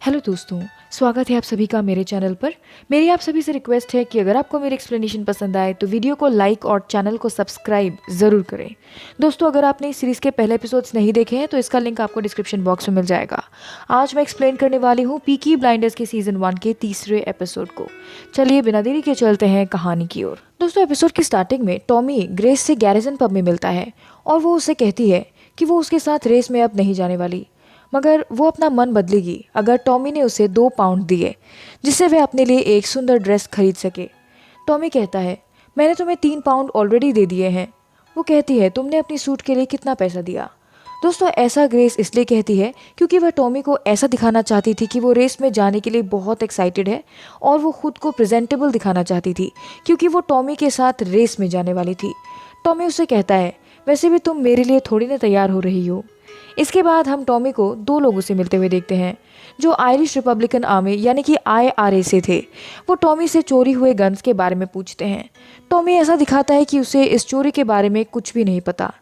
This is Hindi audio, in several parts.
हेलो दोस्तों, स्वागत है आप सभी का मेरे चैनल पर। मेरी आप सभी से रिक्वेस्ट है कि अगर आपको मेरी एक्सप्लेनेशन पसंद आए तो वीडियो को लाइक और चैनल को सब्सक्राइब ज़रूर करें। दोस्तों, अगर आपने इस सीरीज़ के पहले एपिसोड्स नहीं देखे हैं तो इसका लिंक आपको डिस्क्रिप्शन बॉक्स में मिल जाएगा। आज मैं एक्सप्लेन करने वाली हूँ पीकी ब्लाइंडर्स के सीजन 1 के तीसरे एपिसोड को। चलिए बिना देरी के चलते हैं कहानी की ओर। दोस्तों, एपिसोड की स्टार्टिंग में टॉमी ग्रेस से गैरिसन पब में मिलता है और वो उससे कहती है कि वो उसके साथ रेस में अब नहीं जाने वाली, मगर वो अपना मन बदलेगी अगर टॉमी ने उसे 2 पाउंड दिए जिससे वह अपने लिए एक सुंदर ड्रेस खरीद सके। टॉमी कहता है, मैंने तुम्हें 3 पाउंड ऑलरेडी दे दिए हैं। वो कहती है, तुमने अपनी सूट के लिए कितना पैसा दिया? दोस्तों, ऐसा ग्रेस इसलिए कहती है क्योंकि वह टॉमी को ऐसा दिखाना चाहती थी कि वो रेस में जाने के लिए बहुत एक्साइटेड है और वो खुद को प्रेजेंटेबल दिखाना चाहती थी क्योंकि वो टॉमी के साथ रेस में जाने वाली थी। टॉमी उसे कहता है, वैसे भी तुम मेरे लिए थोड़ी ना तैयार हो रही हो। इसके बाद हम टॉमी को 2 लोगों से मिलते हुए देखते हैं जो आयरिश रिपब्लिकन आर्मी यानी कि IRA से थे। वो टॉमी से चोरी हुए गन्स के बारे में पूछते हैं। टॉमी ऐसा दिखाता है कि उसे इस चोरी के बारे में कुछ भी नहीं पता।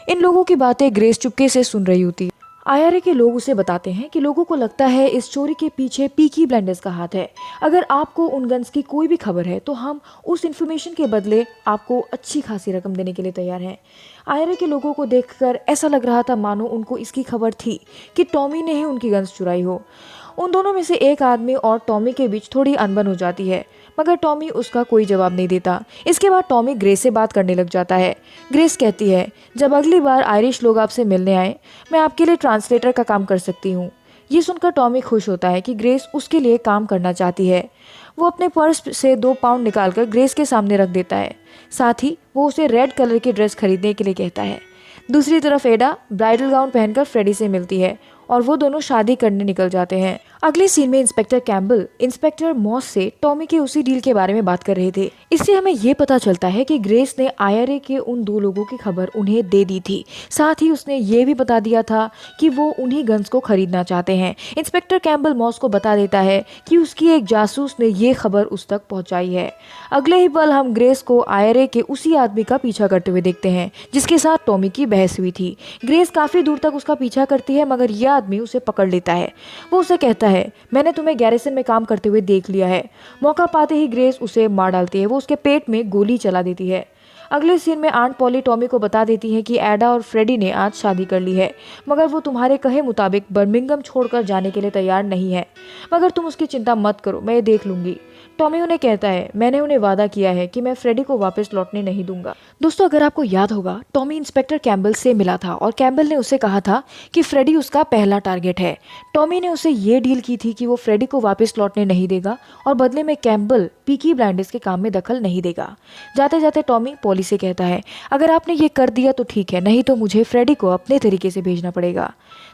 इन लोगों की बातें ग्रेस चुपके से सुन रही होती। IRA के लोग उसे बताते हैं कि लोगों को लगता है इस चोरी के पीछे पीकी ब्लाइंडर्स का हाथ है। अगर आपको उन गन्स की कोई भी खबर है तो हम उस इन्फॉर्मेशन के बदले आपको अच्छी खासी रकम देने के लिए तैयार हैं। IRA के लोगों को देखकर ऐसा लग रहा था मानो उनको इसकी खबर थी कि टॉमी ने ही उनकी गन्स चुराई हो। उन दोनों में से एक आदमी और टॉमी के बीच थोड़ी अनबन हो जाती है, मगर टॉमी उसका कोई जवाब नहीं देता। इसके बाद टॉमी ग्रेस से बात करने लग जाता है। ग्रेस कहती है, जब अगली बार आयरिश लोग आपसे मिलने आए मैं आपके लिए ट्रांसलेटर का काम कर सकती हूँ। ये सुनकर टॉमी खुश होता है कि ग्रेस उसके लिए काम करना चाहती है। वो अपने पर्स से 2 पाउंड निकालकर ग्रेस के सामने रख देता है। साथ ही वो उसे रेड कलर की ड्रेस खरीदने के लिए कहता है। दूसरी तरफ एडा ब्राइडल गाउन पहनकर फ्रेडी से मिलती है और वो दोनों शादी करने निकल जाते हैं। अगले सीन में इंस्पेक्टर कैम्बल इंस्पेक्टर मॉस से टॉमी के उसी डील के बारे में बात कर रहे थे। इससे हमें ये पता चलता है कि ग्रेस ने IRA के उन 2 लोगों की खबर उन्हें दे दी थी। साथ ही उसने ये भी बता दिया था कि वो उन्हीं गन्स को खरीदना चाहते हैं। इंस्पेक्टर कैम्बल मॉस को बता देता है कि उसकी एक जासूस ने ये खबर उस तक पहुंचाई है। अगले ही पल हम ग्रेस को IRA के उसी आदमी का पीछा करते हुए देखते हैं जिसके साथ टॉमी की बहस हुई थी। ग्रेस काफी दूर तक उसका पीछा करती है मगर यह आदमी उसे पकड़ लेता है। वो उसे कहता है, मैंने तुम्हें गैरिसन में काम करते हुए देख लिया है। मौका पाते ही ग्रेस उसे मार डालती है। वो उसके पेट में गोली चला देती है। अगले सीन में आंट पॉली टॉमी को बता देती है कि एडा और फ्रेडी ने आज शादी कर ली है, मगर वो तुम्हारे कहे मुताबिक बर्मिंघम छोड़कर जाने के लिए तैयार नहीं है। मगर तुम उसकी चिंता मत करो, मैं ये देख लूंगी। टॉमी उन्हें कहता है, मैंने उन्हें वादा किया है कि मैं फ्रेडी को वापस लौटने नहीं दूंगा। दोस्तों, अगर आपको याद होगा, टॉमी इंस्पेक्टर कैम्बल से मिला था और कैम्बल ने उसे कहा था कि फ्रेडी उसका पहला टारगेट है। टॉमी ने उसे ये डील की थी कि वो फ्रेडी को वापस लौटने नहीं देगा और बदले में कैम्बल पीकी ब्लाइंडर्स के काम में दखल नहीं देगा। जाते जाते टॉमी पॉली से कहता है, अगर आपने ये कर दिया तो ठीक है, नहीं तो मुझे फ्रेडी को अपने तरीके से भेजना पड़ेगा।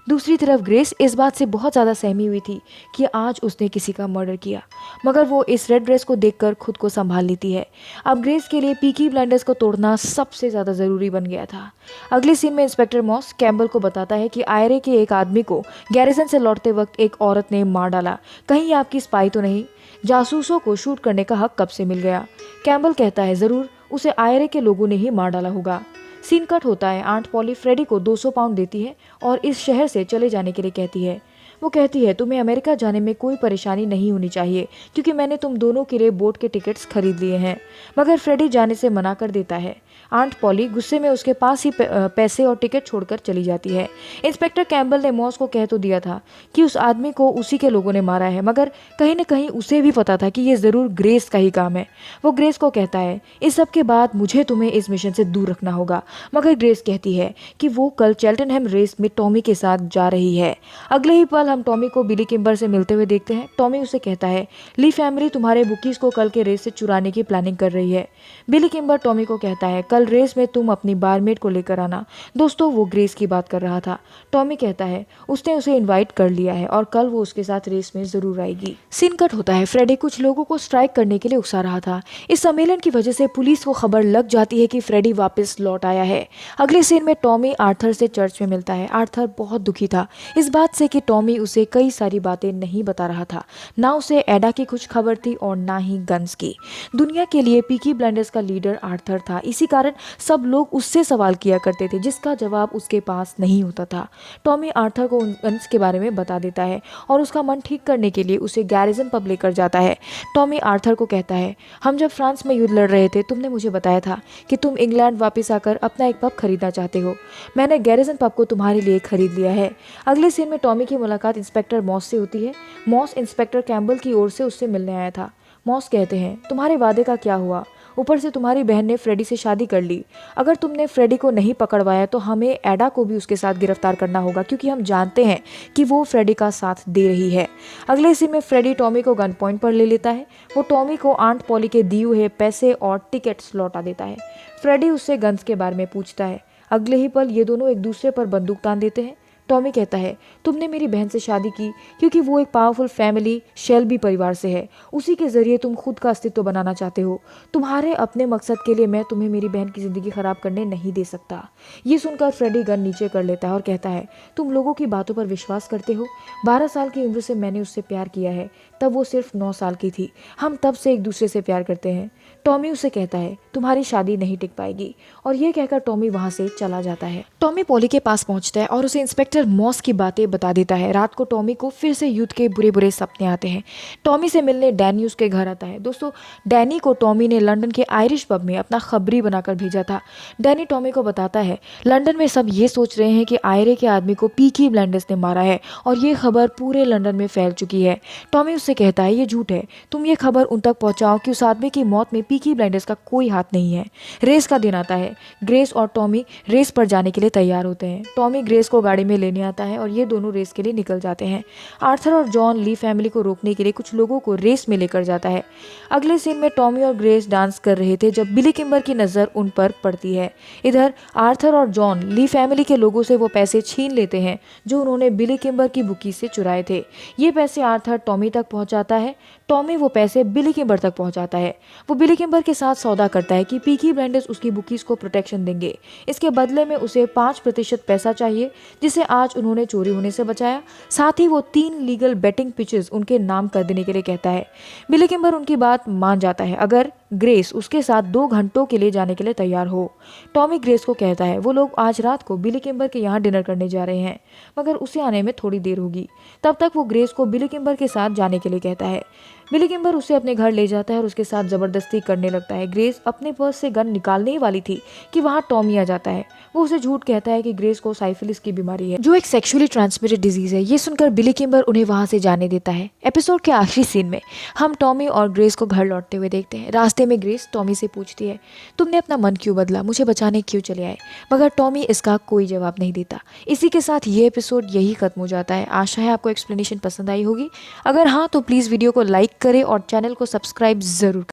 दूसरी तरफ ग्रेस इस बात से बहुत ज़्यादा सहमी हुई थी कि आज उसने किसी का मर्डर किया, मगर वो इस रेड ड्रेस को देखकर खुद को संभाल लेती है। अब ग्रेस के लिए पीकी ब्लाइंडर्स को तोड़ना सबसे ज़्यादा ज़रूरी बन गया था। अगले सीन में इंस्पेक्टर मॉस कैम्बल को बताता है कि IRA के एक आदमी को गैरिसन से लौटते वक्त एक औरत ने मार डाला। कहीं आपकी स्पाई तो नहीं? जासूसों को शूट करने का हक कब से मिल गया? कैम्बल कहता है, ज़रूर, उसे IRA के लोगों ने ही मार डाला होगा। सीन कट होता है। आंट पॉली फ्रेडी को 200 पाउंड देती है और इस शहर से चले जाने के लिए कहती है। वो कहती है, तुम्हें अमेरिका जाने में कोई परेशानी नहीं होनी चाहिए क्योंकि मैंने तुम दोनों के लिए बोट के टिकट्स खरीद लिए हैं। मगर फ्रेडी जाने से मना कर देता है। आंट पॉली गुस्से में उसके पास ही पैसे और टिकट छोड़कर चली जाती है। इंस्पेक्टर कैम्बल ने मॉस को कह तो दिया था कि उस आदमी को उसी के लोगों ने मारा है, मगर कहीं न कहीं उसे भी पता था कि ये ज़रूर ग्रेस का ही काम है। वो ग्रेस को कहता है, इस सब के बाद मुझे तुम्हें इस मिशन से दूर रखना होगा। मगर ग्रेस कहती है कि वो कल चेल्टनहैम रेस में टॉमी के साथ जा रही है। अगले ही पल हम टॉमी को बिली किम्बर से मिलते हुए देखते हैं। टॉमी उसे कहता है, ली फैमिली तुम्हारे बुकीज को कल के रेस से चुराने की प्लानिंग कर रही है। बिली किम्बर टॉमी को कहता है, कल रेस में तुम अपनी बारमेट को लेकर आना। दोस्तों, वो ग्रेस की बात कर रहा था। टॉमी कहता है उसने उसे इनवाइट कर लिया है और कल वो उसके साथ रेस में जरूर आएगी। सीन कट होता है। फ्रेडी कुछ लोगों को स्ट्राइक करने के लिए उकसा रहा था। इस सम्मेलन की वजह से पुलिस को खबर लग जाती है कि फ्रेडी वापस लौट आया है। अगले सीन में टॉमी आर्थर से चर्च में मिलता है। आर्थर बहुत दुखी था इस बात से कि टॉमी टॉमी उसे कई सारी बातें नहीं बता रहा था। ना उसे एडा की कुछ खबर थी और ना ही गन्स की। दुनिया के लिए पीकी ब्लाइंडर्स का लीडर आर्थर था, इसी कारण सब लोग उससे सवाल किया करते थे जिसका जवाब उसके पास नहीं होता था। टॉमी आर्थर को गन्स के बारे में बता देता है और उसका मन ठीक करने के लिए उसे गैरिसन पब लेकर जाता है। टॉमी आर्थर को कहता है, हम जब फ्रांस में युद्ध लड़ रहे थे तुमने मुझे बताया था कि तुम इंग्लैंड वापस आकर अपना एक पब खरीदना चाहते हो। मैंने गैरिसन पब को तुम्हारे लिए खरीद लिया है। अगले सीन में टॉमी की मुलाकात इंस्पेक्टर मॉस से होती है। मॉस इंस्पेक्टर कैम्बल की ओर से उससे मिलने आया था। मॉस कहते हैं, तुम्हारे वादे का क्या हुआ? ऊपर से तुम्हारी बहन ने फ्रेडी से शादी कर ली। अगर तुमने फ्रेडी को नहीं पकड़वाया तो हमें एडा को भी उसके साथ गिरफ्तार करना होगा, क्योंकि हम जानते हैं कि वो फ्रेडी का साथ दे रही है। अगले सीन में फ्रेडी टॉमी को गन पॉइंट पर ले लेता है। वो टॉमी को आंट पॉली के दिए हुए पैसे और टिकट्स लौटा देता है। फ्रेडी उससे गन्स के बारे में पूछता है। अगले ही पल ये दोनों एक दूसरे पर बंदूक तान देते हैं। टॉमी कहता है, तुमने मेरी बहन से शादी की क्योंकि वो एक पावरफुल फैमिली शेल्बी परिवार से है। उसी के जरिए तुम खुद का अस्तित्व बनाना चाहते हो। तुम्हारे अपने मकसद के लिए मैं तुम्हें मेरी बहन की जिंदगी खराब करने नहीं दे सकता। ये सुनकर फ्रेडी गन नीचे कर लेता है और कहता है, तुम लोगों की बातों पर विश्वास करते हो? 12 साल की उम्र से मैंने उससे प्यार किया है, तब वो सिर्फ 9 साल की थी। हम तब से एक दूसरे से प्यार करते हैं। टॉमी उसे कहता है, तुम्हारी शादी नहीं टिक पाएगी, और ये कहकर टॉमी वहां से चला जाता है। टॉमी पॉली के पास पहुंचता है और उसे इंस्पेक्टर मॉस की बातें बता देता है। रात को टॉमी को फिर से युद्ध के बुरे बुरे सपने आते हैं। टॉमी से मिलने डैनी उसके घर आता है। दोस्तों, डैनी को टॉमी ने लंदन के आयरिश पब में अपना खबरी बनाकर भेजा था। डैनी टॉमी को बताता है, लंदन में सब ये सोच रहे हैं कि आयरे के आदमी को पीकी ब्लाइंडर्स ने मारा है और ये खबर पूरे लंदन में फैल चुकी है। टॉमी उससे कहता है, ये झूठ है, तुम ये खबर उन तक पहुंचाओ कि उस आदमी की मौत में पीकी ब्लाइंडर्स का कोई हाथ नहीं है। रेस का दिन आता है। ग्रेस और टॉमी रेस पर जाने के लिए तैयार होते हैं। टॉमी ग्रेस को गाड़ी में लेने आता है और ये दोनों रेस के लिए निकल जाते हैं। आर्थर और जॉन ली फैमिली को रोकने के लिए कुछ लोगों को रेस में लेकर जाता है। अगले सीन में टॉमी और ग्रेस डांस कर रहे थे जब बिली किम्बर की नजर उन पर पड़ती है। इधर आर्थर और जॉन ली फैमिली के लोगों से वो पैसे छीन लेते हैं जो उन्होंने बिली किम्बर की बुकी से चुराए थे। ये पैसे आर्थर टॉमी तक पहुंचाता है। टॉमी वो पैसे बिली किम्बर तक पहुंचाता है। वो बिली किम्बर के साथ सौदा करता है कि पीकी ब्लाइंडर्स उसकी बुकीज को प्रोटेक्शन देंगे। इसके बदले में उसे 5% पैसा चाहिए जिसे आज उन्होंने चोरी होने से बचाया। साथ ही वो 3 लीगल बेटिंग पिचेस उनके नाम कर देने के लिए कहता है। बिली किम्बर उनकी बात मान जाता है अगर ग्रेस उसके साथ 2 घंटों के लिए जाने के लिए तैयार हो। टॉमी ग्रेस को कहता है वो लोग आज रात को बिली किम्बर के यहाँ डिनर करने जा रहे हैं, मगर उसे आने में थोड़ी देर होगी। तब तक वो ग्रेस को बिली किम्बर के साथ जाने के लिए कहता है। बिली किम्बर उसे अपने घर ले जाता है और उसके साथ जबरदस्ती करने लगता है। ग्रेस अपने पर्स से गन निकालने ही वाली थी कि वहाँ टॉमी आ जाता है। वो उसे झूठ कहता है कि ग्रेस को साइफिलिस की बीमारी है, जो एक सेक्सुअली ट्रांसमिटेड डिजीज है। ये सुनकर बिली किम्बर उन्हें वहां से जाने देता है। एपिसोड के आखिरी सीन में हम टॉमी और ग्रेस को घर लौटते हुए देखते हैं। रास्ते में ग्रेस टॉमी से पूछती है, तुमने अपना मन क्यों बदला, मुझे बचाने क्यों चले आए? मगर टॉमी इसका कोई जवाब नहीं देता। इसी के साथ ये एपिसोड यही खत्म हो जाता है। आशा है आपको एक्सप्लेनेशन पसंद आई होगी। अगर हाँ तो प्लीज़ वीडियो को लाइक करें और चैनल को सब्सक्राइब जरूर करें।